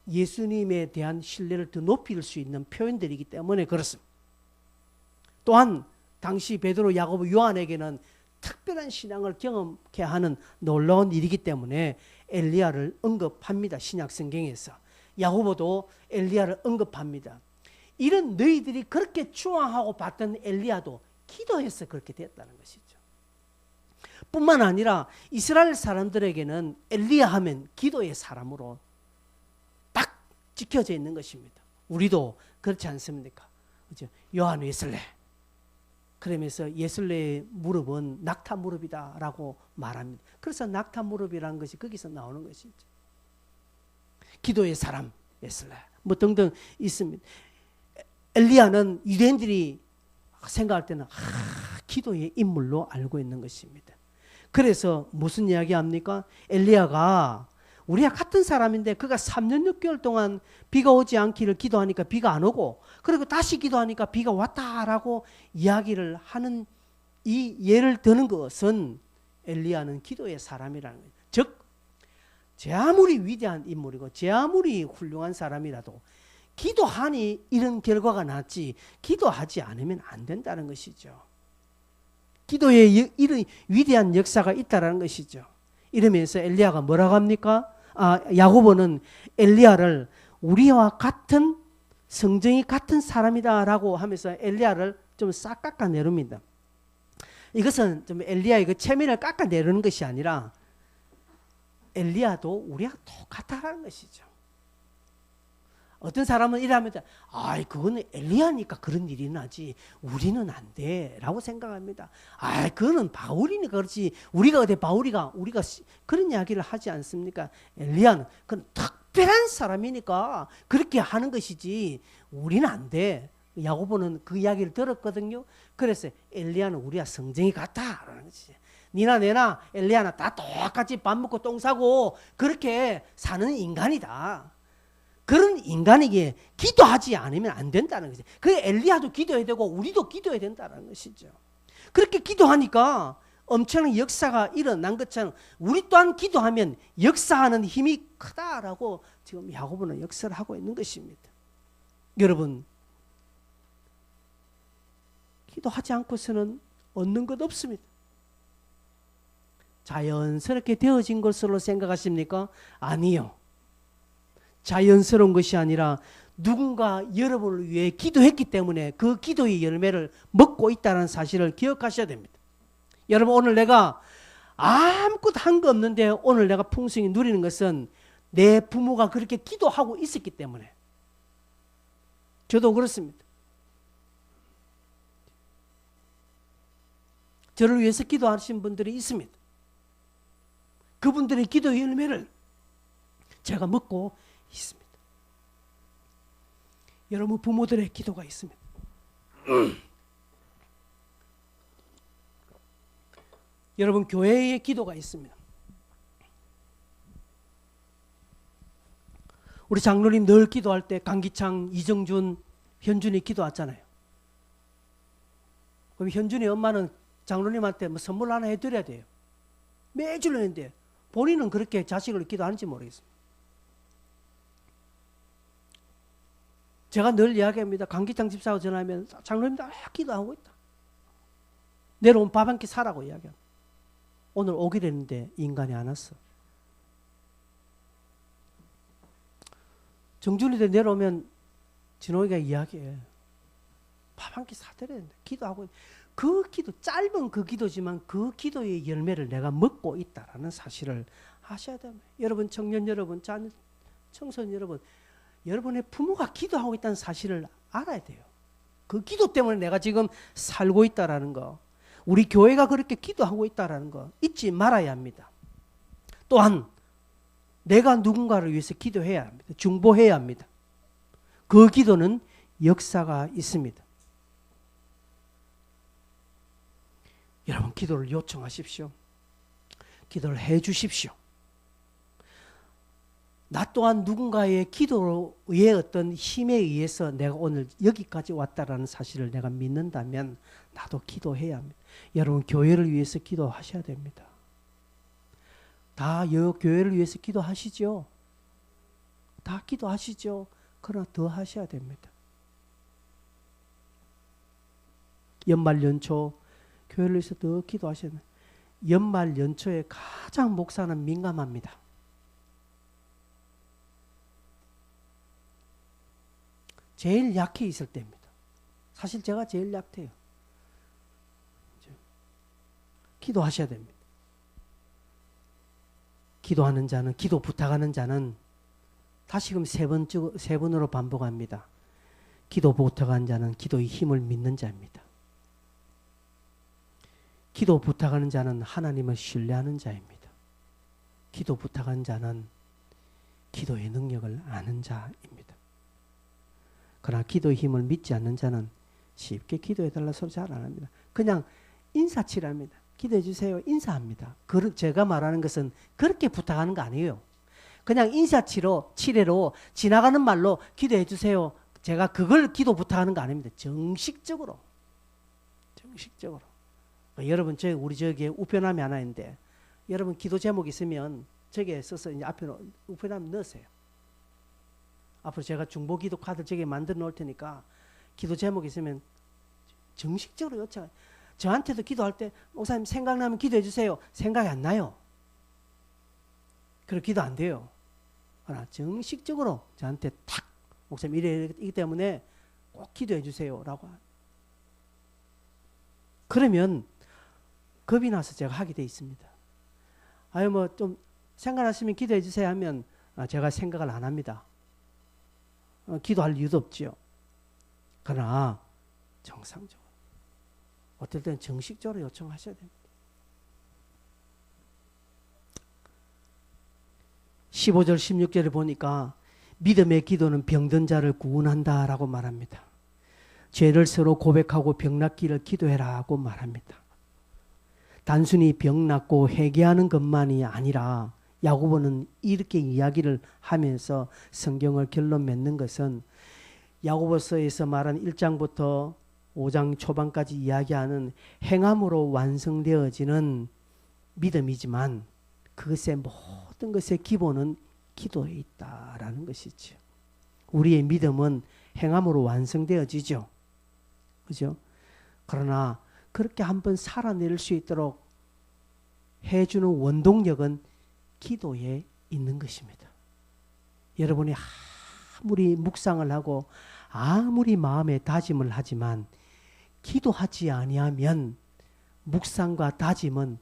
예수님에 대한 신뢰를 더 높일 수 있는 표현들이기 때문에 그렇습니다. 또한 당시 베드로, 야고보, 요한에게는 특별한 신앙을 경험케 하는 놀라운 일이기 때문에 엘리야를 언급합니다. 신약 성경에서. 야고보도 엘리야를 언급합니다. 이런 너희들이 그렇게 추앙하고 봤던 엘리야도 기도해서 그렇게 됐다는 것이죠. 뿐만 아니라 이스라엘 사람들에게는 엘리야 하면 기도의 사람으로 딱 지켜져 있는 것입니다. 우리도 그렇지 않습니까? 그죠? 요한 웨슬레. 그러면서 웨슬레의 무릎은 낙타 무릎이다라고 말합니다. 그래서 낙타 무릎이라는 것이 거기서 나오는 것이죠. 기도의 사람 웨슬레 뭐 등등 있습니다. 엘리야는 유대인들이 생각할 때는 기도의 인물로 알고 있는 것입니다. 그래서 무슨 이야기 합니까? 엘리야가 우리와 같은 사람인데 그가 3년 6개월 동안 비가 오지 않기를 기도하니까 비가 안 오고 그리고 다시 기도하니까 비가 왔다라고 이야기를 하는 이 예를 드는 것은 엘리야는 기도의 사람이라는 거예요. 즉 제 아무리 위대한 인물이고 제 아무리 훌륭한 사람이라도 기도하니 이런 결과가 났지 기도하지 않으면 안 된다는 것이죠. 기도에 이런 위대한 역사가 있다는 것이죠. 이러면서 엘리야가 뭐라고 합니까? 야고보는 엘리야를 우리와 같은 성정이 같은 사람이다라고 하면서 엘리야를 좀 싹 깎아내립니다. 이것은 좀 엘리야의 그 체면을 깎아내리는 것이 아니라 엘리야도 우리와 똑같다라는 것이죠. 어떤 사람은 이러합니다. 그거는 엘리야니까 그런 일이 나지 우리는 안 돼 라고 생각합니다. 그거는 바울이니까 그렇지 우리가 우리가 그런 이야기를 하지 않습니까? 엘리야는 그건 특별한 사람이니까 그렇게 하는 것이지 우리는 안 돼. 야고보는 그 이야기를 들었거든요. 그래서 엘리야는 우리와 성정이 같다라는 것이지. 니나 내나 엘리야나 다 똑같이 밥 먹고 똥 싸고 그렇게 사는 인간이다. 그런 인간에게 기도하지 않으면 안 된다는 것이죠. 그 엘리야도 기도해야 되고 우리도 기도해야 된다는 것이죠. 그렇게 기도하니까 엄청난 역사가 일어난 것처럼 우리 또한 기도하면 역사하는 힘이 크다라고 지금 야고보는 역사를 하고 있는 것입니다. 여러분, 기도하지 않고서는 얻는 것 없습니다. 자연스럽게 되어진 것으로 생각하십니까? 아니요. 자연스러운 것이 아니라 누군가 여러분을 위해 기도했기 때문에 그 기도의 열매를 먹고 있다는 사실을 기억하셔야 됩니다. 여러분, 오늘 내가 아무것도 한 거 없는데 오늘 내가 풍성히 누리는 것은 내 부모가 그렇게 기도하고 있었기 때문에. 저도 그렇습니다. 저를 위해서 기도하신 분들이 있습니다. 그분들의 기도의 열매를 제가 먹고 있습니다. 여러분 부모들의 기도가 있습니다. 여러분, 교회에 기도가 있습니다. 우리 장로님 늘 기도할 때 강기창, 이정준, 현준이 기도하잖아요. 그럼 현준이 엄마는 장로님한테 뭐 선물 하나 해드려야 돼요. 매주 했는데 본인은 그렇게 자식을 기도하는지 모르겠습니다. 제가 늘 이야기합니다. 강기창 집사하고 전화하면 장로님 다 기도하고 있다. 내려오면 밥 한 끼 사라고 이야기합니다. 오늘 오기로 했는데 인간이 안 왔어. 정준이도 내려오면 진호이가 이야기해. 밥 한 끼 사드려야 된다. 기도하고 그 기도, 짧은 그 기도지만 그 기도의 열매를 내가 먹고 있다라는 사실을 아셔야 됩니다. 여러분, 청년 여러분, 청소년 여러분, 여러분의 부모가 기도하고 있다는 사실을 알아야 돼요. 그 기도 때문에 내가 지금 살고 있다라는 거, 우리 교회가 그렇게 기도하고 있다라는 거 잊지 말아야 합니다. 또한 내가 누군가를 위해서 기도해야 합니다. 중보해야 합니다. 그 기도는 역사가 있습니다. 여러분, 기도를 요청하십시오. 기도를 해 주십시오. 나 또한 누군가의 기도의 어떤 힘에 의해서 내가 오늘 여기까지 왔다라는 사실을 내가 믿는다면 나도 기도해야 합니다. 여러분, 교회를 위해서 기도하셔야 됩니다. 다 교회를 위해서 기도하시죠? 다 기도하시죠? 그러나 더 하셔야 됩니다. 연말 연초 교회를 위해서 더 기도하셔야 됩니다. 연말 연초에 가장 목사는 민감합니다. 제일 약해 있을 때입니다. 사실 제가 제일 약해요. 기도하셔야 됩니다. 기도하는 자는, 기도 부탁하는 자는 다시금 세 번으로 반복합니다. 기도 부탁하는 자는 기도의 힘을 믿는 자입니다. 기도 부탁하는 자는 하나님을 신뢰하는 자입니다. 기도 부탁하는 자는 기도의 능력을 아는 자입니다. 그러나 기도의 힘을 믿지 않는 자는 쉽게 기도해달라 소리 잘 안 합니다. 그냥 인사치레합니다. 기도해 주세요. 인사합니다. 제가 말하는 것은 그렇게 부탁하는 거 아니에요. 그냥 인사치레로 지나가는 말로 기도해 주세요. 제가 그걸 기도 부탁하는 거 아닙니다. 정식적으로. 여러분, 우리 저기에 우편함이 하나 있는데, 여러분 기도 제목 있으면 저기에 써서 이제 앞에 우편함 넣으세요. 앞으로 제가 중보 기도 카드 저기에 만들어 놓을 테니까 기도 제목 있으면 정식적으로 요청해요. 저한테도 기도할 때 목사님 생각나면 기도해 주세요. 생각이 안 나요. 그리고 기도 안 돼요. 그러나 정식적으로 저한테 탁 목사님 이기 때문에 꼭 기도해 주세요라고. 그러면 겁이 나서 제가 하게 돼 있습니다. 아유 뭐 좀 생각나시면 기도해 주세요 하면 제가 생각을 안 합니다. 기도할 이유도 없지요. 그러나 정상적으로 어떨 때는 정식적으로 요청하셔야 됩니다. 15절 16절을 보니까 믿음의 기도는 병든 자를 구원한다라고 말합니다. 죄를 서로 고백하고 병 낫기를 기도해라고 말합니다. 단순히 병 낫고 회개하는 것만이 아니라 야고보는 이렇게 이야기를 하면서 성경을 결론 맺는 것은 야고보서에서 말한 1장부터 5장 초반까지 이야기하는 행함으로 완성되어지는 믿음이지만 그것의 모든 것의 기본은 기도에 있다라는 것이죠. 우리의 믿음은 행함으로 완성되어지죠. 그죠? 그러나 그렇게 한번 살아낼 수 있도록 해주는 원동력은 기도에 있는 것입니다. 여러분이 아무리 묵상을 하고 아무리 마음에 다짐을 하지만 기도하지 아니하면 묵상과 다짐은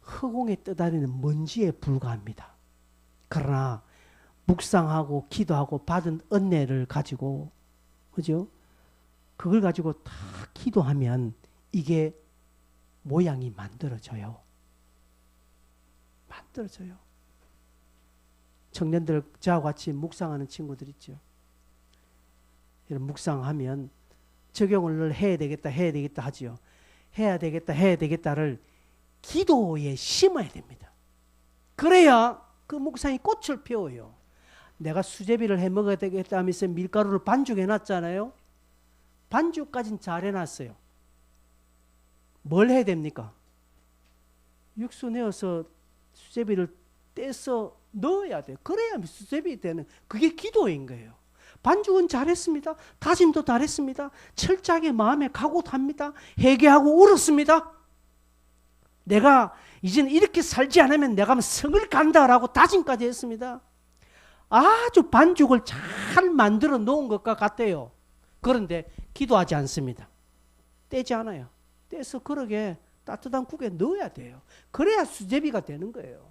허공에 떠다니는 먼지에 불과합니다. 그러나 묵상하고 기도하고 받은 은혜를 가지고, 그죠? 그걸 가지고 다 기도하면 이게 모양이 만들어져요. 청년들 저하고 같이 묵상하는 친구들 있죠. 묵상하면 적용을 해야 되겠다 하지요. 해야 되겠다를 기도에 심어야 됩니다. 그래야 그 묵상이 꽃을 피워요. 내가 수제비를 해 먹어야 되겠다 하면서 밀가루를 반죽해 놨잖아요. 반죽까지는 잘 해놨어요. 뭘 해야 됩니까? 육수 내어서 수제비를 떼서 넣어야 돼요. 그래야 수제비 되는, 그게 기도인 거예요. 반죽은 잘했습니다. 다짐도 잘했습니다. 철저하게 마음에 각오합니다. 회개하고 울었습니다. 내가 이제는 이렇게 살지 않으면 내가 성을 간다라고 다짐까지 했습니다. 아주 반죽을 잘 만들어 놓은 것과 같아요. 그런데 기도하지 않습니다. 떼지 않아요. 떼서 그러게 따뜻한 국에 넣어야 돼요. 그래야 수제비가 되는 거예요.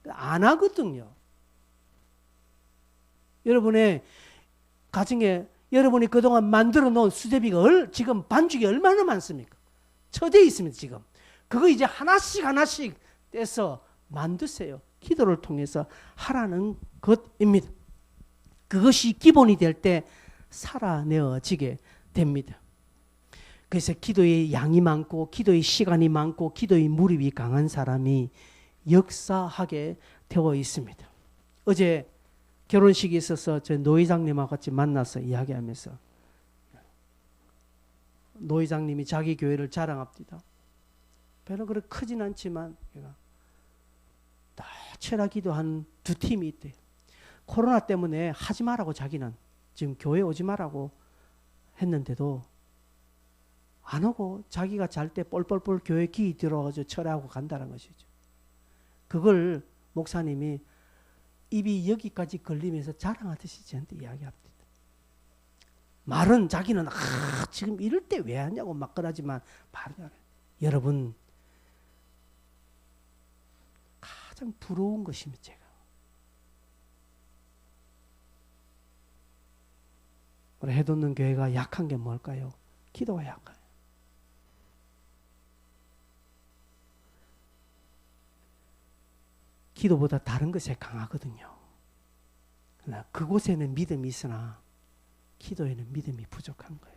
안 하거든요. 여러분의 가정에 여러분이 그동안 만들어 놓은 수제비가 지금 반죽이 얼마나 많습니까? 처져 있습니다. 지금 그거 이제 하나씩 떼서 만드세요. 기도를 통해서 하라는 것입니다. 그것이 기본이 될 때 살아내어지게 됩니다. 그래서 기도의 양이 많고 기도의 시간이 많고 기도의 무릎이 강한 사람이 역사하게 되어 있습니다. 어제 결혼식이 있어서 저 노 회장님하고 같이 만나서 이야기하면서 노 회장님이 자기 교회를 자랑합니다. 별로 그렇게 크진 않지만 다 철학기도 한 두 팀이 있대요. 코로나 때문에 하지 말라고 자기는 지금 교회 오지 말라고 했는데도 안 오고 자기가 잘 때 뻘뻘뻘 교회 기이 들어가지고 철회하고 간다는 것이죠. 그걸 목사님이 입이 여기까지 걸리면서 자랑하듯이 저한테 이야기합니다. 말은 자기는 지금 이럴 때 왜 하냐고 막 그러지만 말은 여러분 가장 부러운 것입니다. 제가 우리 해돋는 교회가 약한 게 뭘까요? 기도가 약해요. 기도보다 다른 것에 강하거든요. 그러나 그곳에는 믿음이 있으나 기도에는 믿음이 부족한 거예요.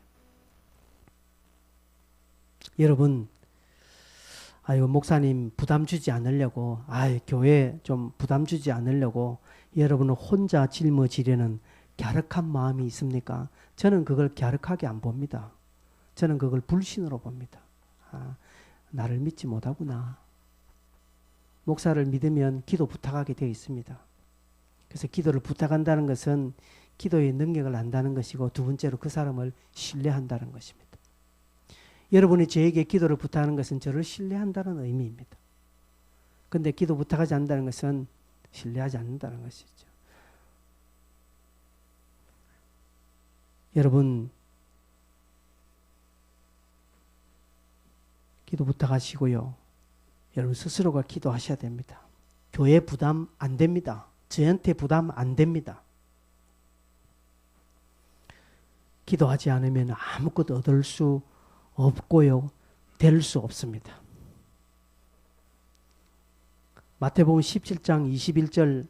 여러분, 목사님 부담 주지 않으려고, 교회 좀 부담 주지 않으려고 여러분은 혼자 짊어지려는 갸륵한 마음이 있습니까? 저는 그걸 갸륵하게 안 봅니다. 저는 그걸 불신으로 봅니다. 나를 믿지 못하구나. 목사를 믿으면 기도 부탁하게 되어 있습니다. 그래서 기도를 부탁한다는 것은 기도의 능력을 안다는 것이고 두 번째로 그 사람을 신뢰한다는 것입니다. 여러분이 저에게 기도를 부탁하는 것은 저를 신뢰한다는 의미입니다. 그런데 기도 부탁하지 않는다는 것은 신뢰하지 않는다는 것이죠. 여러분, 기도 부탁하시고요. 여러분 스스로가 기도하셔야 됩니다. 교회 부담 안 됩니다. 저한테 부담 안 됩니다. 기도하지 않으면 아무것도 얻을 수 없고요. 될 수 없습니다. 마태복음 17장 21절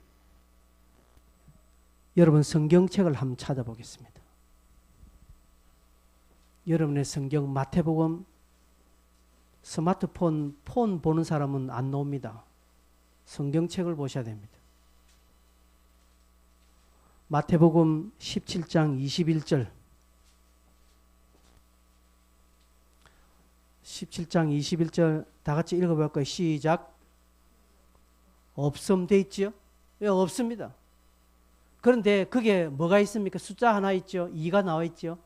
여러분 성경책을 한번 찾아보겠습니다. 여러분의 성경 마태복음 스마트폰 폰 보는 사람은 안 나옵니다. 성경책을 보셔야 됩니다. 마태복음 17장 21절 17장 21절 다 같이 읽어볼까요? 시작. 없음 돼 있죠? 왜 없습니다. 그런데 그게 뭐가 있습니까? 숫자 하나 있죠? 2가 나와 있죠?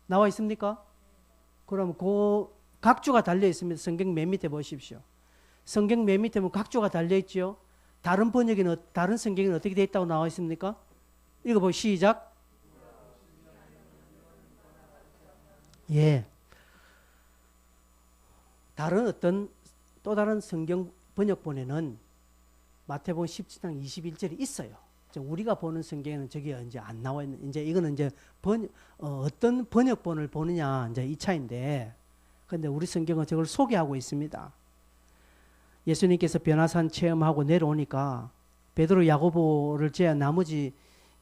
나와 있습니까? 그럼 그 각주가 달려 있습니다. 성경 맨 밑에 보십시오. 성경 맨 밑에 보면 각주가 달려 있죠? 다른 번역에는, 다른 성경에는 어떻게 되어 있다고 나와 있습니까? 읽어보시죠. 시작. 예. 다른 어떤 또 다른 성경 번역본에는 마태복음 17장 21절이 있어요. 우리가 보는 성경에는 저게 이제 안 나와 있는, 이제 이거는 이제 어떤 번역본을 보느냐 이제 이 차인데, 근데 우리 성경은 저걸 소개하고 있습니다. 예수님께서 변화산 체험하고 내려오니까 베드로 야고보를 제외한 나머지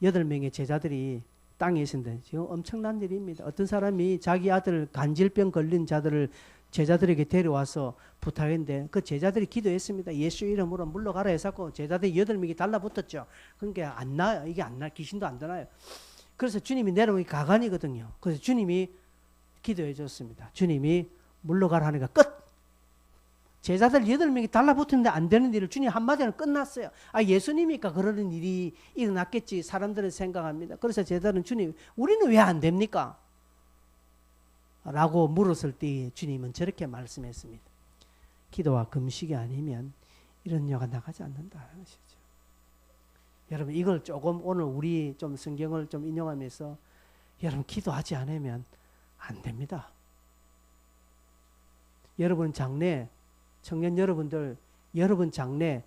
8명의 제자들이 땅에 있는데 지금 엄청난 일입니다. 어떤 사람이 자기 아들 간질병 걸린 자들을 제자들에게 데려와서 부탁했는데 그 제자들이 기도했습니다. 예수 이름으로 물러가라 해서 제자들이 8명이 달라붙었죠. 그러니까 안 나요. 이게 안 나, 귀신도 안 나요. 그래서 주님이 내려오기 가관이거든요. 그래서 주님이 기도해 줬습니다. 주님이 물러가라 하니까 끝! 제자들 8명이 달라붙었는데 안 되는 일을 주님 한마디로 끝났어요. 아, 예수님이니까 그러는 일이 일어났겠지 사람들은 생각합니다. 그래서 제자들은 주님, 우리는 왜 안 됩니까? 라고 물었을 때 주님은 저렇게 말씀했습니다. 기도와 금식이 아니면 이런 여가 나가지 않는다는 것이죠. 여러분 이걸 조금 오늘 우리 좀 성경을 좀 인용하면서 여러분 기도하지 않으면 안 됩니다. 여러분 장래 청년 여러분들 여러분 장래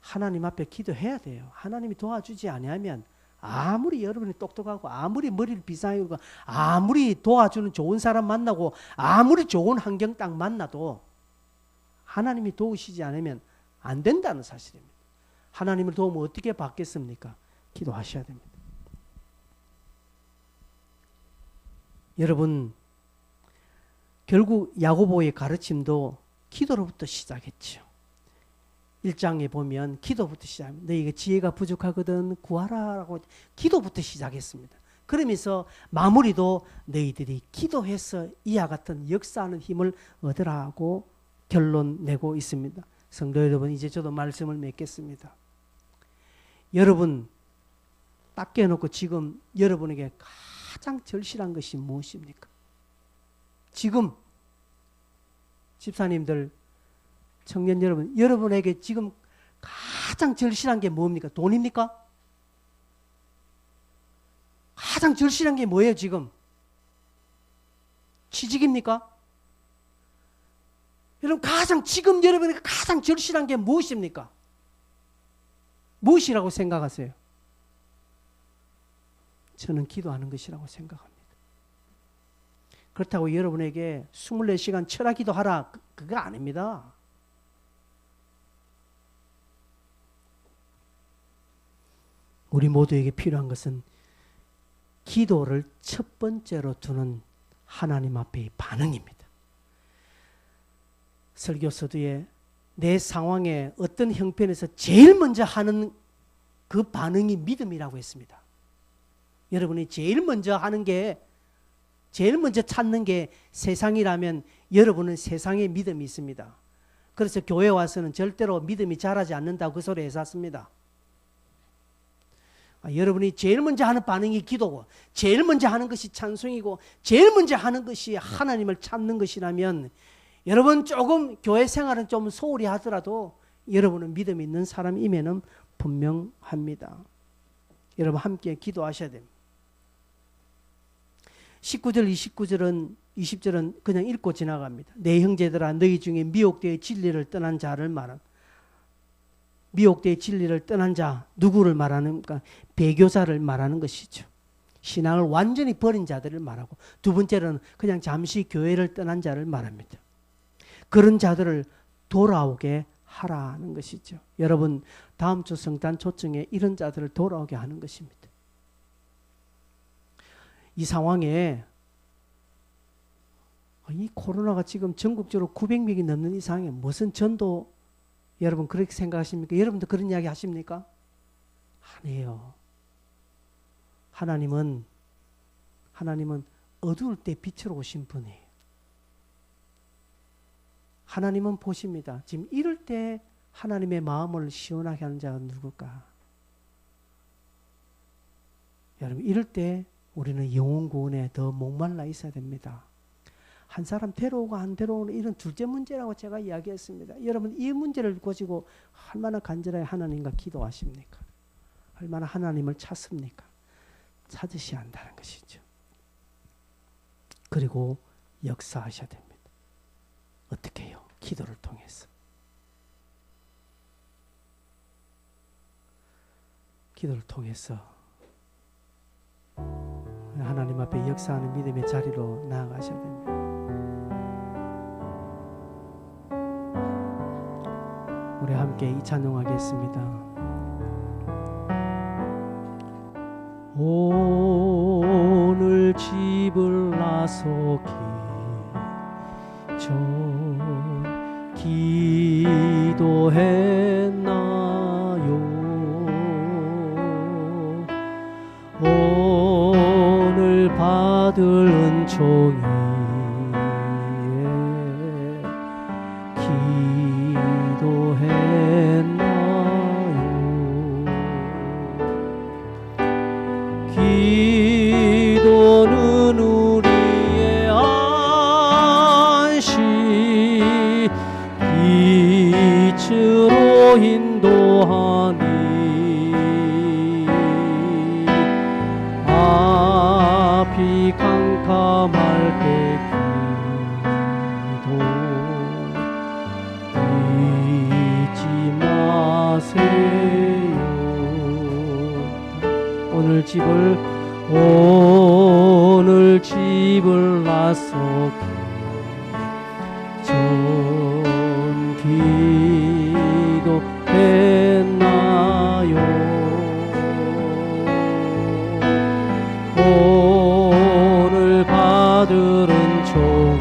하나님 앞에 기도해야 돼요. 하나님이 도와주지 아니하면 아무리 여러분이 똑똑하고 아무리 머리를 비상하게 고 아무리 도와주는 좋은 사람 만나고 아무리 좋은 환경 딱 만나도 하나님이 도우시지 않으면 안 된다는 사실입니다. 하나님을 도우면 어떻게 받겠습니까? 기도하셔야 됩니다. 여러분 결국 야고보의 가르침도 기도로부터 시작했죠. 1장에 보면 기도부터 시작합니다. 너희에게 지혜가 부족하거든 구하라라고 기도부터 시작했습니다. 그러면서 마무리도 너희들이 기도해서 이와 같은 역사하는 힘을 얻으라고 결론 내고 있습니다. 성도 여러분 이제 저도 말씀을 맺겠습니다. 여러분 딱 깨놓고 지금 여러분에게 가장 절실한 것이 무엇입니까? 지금 집사님들 청년 여러분, 여러분에게 지금 가장 절실한 게 뭡니까? 돈입니까? 가장 절실한 게 뭐예요 지금? 취직입니까? 여러분 지금 여러분에게 가장 절실한 게 무엇입니까? 무엇이라고 생각하세요? 저는 기도하는 것이라고 생각합니다. 그렇다고 여러분에게 24시간 철학 기도하라 그거 아닙니다. 우리 모두에게 필요한 것은 기도를 첫 번째로 두는 하나님 앞의 반응입니다. 설교 서두에 내 상황에 어떤 형편에서 제일 먼저 하는 그 반응이 믿음이라고 했습니다. 여러분이 제일 먼저 하는 게 제일 먼저 찾는 게 세상이라면 여러분은 세상에 믿음이 있습니다. 그래서 교회 와서는 절대로 믿음이 자라지 않는다고 그 소리 했었습니다. 여러분이 제일 먼저 하는 반응이 기도고 제일 먼저 하는 것이 찬송이고 제일 먼저 하는 것이 하나님을 찾는 것이라면 여러분 조금 교회 생활은 좀 소홀히 하더라도 여러분은 믿음이 있는 사람이면은 분명합니다. 여러분 함께 기도하셔야 됩니다. 19절 20절은 그냥 읽고 지나갑니다. 내 형제들아 너희 중에 미혹되어 진리를 떠난 자를 말합니다. 미혹되어 진리를 떠난 자 누구를 말하는가? 배교자를 말하는 것이죠. 신앙을 완전히 버린 자들을 말하고 두 번째로는 그냥 잠시 교회를 떠난 자를 말합니다. 그런 자들을 돌아오게 하라는 것이죠. 여러분 다음 주 성탄 초청에 이런 자들을 돌아오게 하는 것입니다. 이 상황에 이 코로나가 지금 전국적으로 900명이 넘는 이 상황에 무슨 전도 여러분 그렇게 생각하십니까? 여러분도 그런 이야기 하십니까? 아니에요. 하나님은 어두울 때 빛으로 오신 분이에요. 하나님은 보십니다. 지금 이럴 때 하나님의 마음을 시원하게 하는 자가 누굴까? 여러분 이럴 때 우리는 영혼 구원에 더 목말라 있어야 됩니다. 한 사람 데려오고 안 데려오는 이런 둘째 문제라고 제가 이야기했습니다. 여러분 이 문제를 가지고 얼마나 간절하게 하나님과 기도하십니까? 얼마나 하나님을 찾습니까? 찾으셔야 한다는 것이죠. 그리고 역사하셔야 됩니다. 어떻게 해요? 기도를 통해서. 기도를 통해서 하나님 앞에 역사하는 믿음의 자리로 나아가셔야 됩니다. 우리 함께 이 찬송하겠습니다. 오 오늘 집을 나서기 전 기도했나요? 오늘 받을 은총이 기도는 우리의 안식 빛으로 인도하니 앞이 캄캄할 때 기도 잊지 마세요. 오늘 집을 나서기 전 기도했나요? 오늘 받을 은총이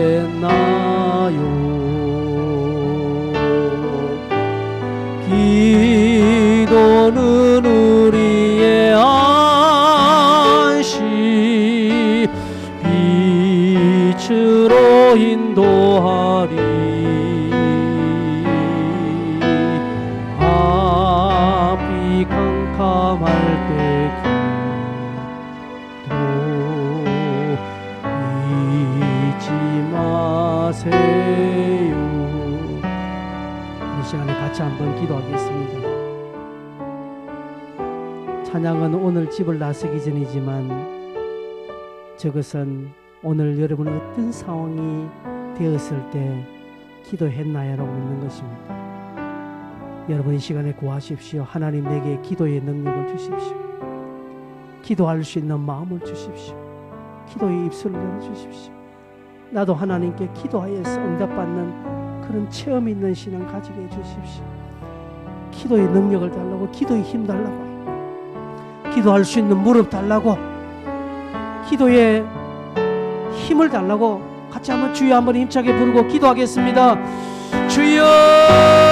기도했나요? 기도는 우리의 안식 빛으로 인도하리 앞이 캄캄할 때 기도 잊지 마세요. 이 시간에 같이 한번 기도하겠습니다. 찬양은 오늘 집을 나서기 전이지만 저것은 오늘 여러분 어떤 상황이 되었을 때 기도했나요? 라고 묻는 것입니다. 여러분 이 시간에 구하십시오. 하나님 내게 기도의 능력을 주십시오. 기도할 수 있는 마음을 주십시오. 기도의 입술을 열어주십시오. 나도 하나님께 기도하여서 응답받는 그런 체험 있는 신앙 가지게 해주십시오. 기도의 능력을 달라고, 기도의 힘 달라고, 기도할 수 있는 무릎 달라고, 기도의 힘을 달라고 같이 한번 주여 한번 힘차게 부르고 기도하겠습니다. 주여